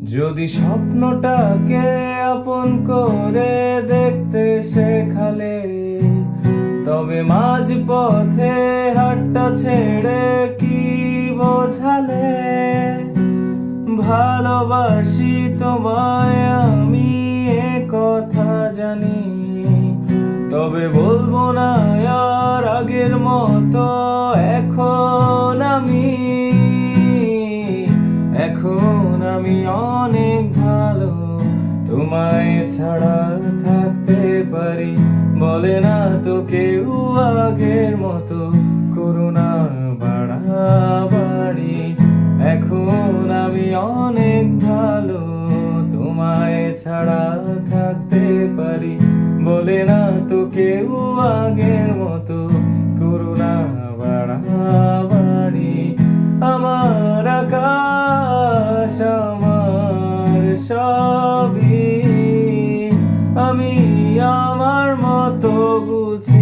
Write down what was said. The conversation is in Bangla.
যদি স্বপ্নটাকে আপন করে দেখতে শেখালে, তবে মাঝ পথে হাতটা ছেড়ে কি বোঝালে? ভালোবাসি তোমায় আমি, এ কথা জানি, তবে বলবো না আর আগের মতো। এখন আমি অনেক ভালো, তোমায় ছাড়া থাকতে পারি। বলে না তো কেউ আগের মতো, করুণা বাড়াবাড়ি। এখন আমি অনেক ভালো, তোমায় ছাড়া থাকতে পারি। বলে না তো কেউ আগের মতো, করুণা বাড়াবাড়ি। আমার আকাশ আমার সবই, আমি আমার মতো বুঝি।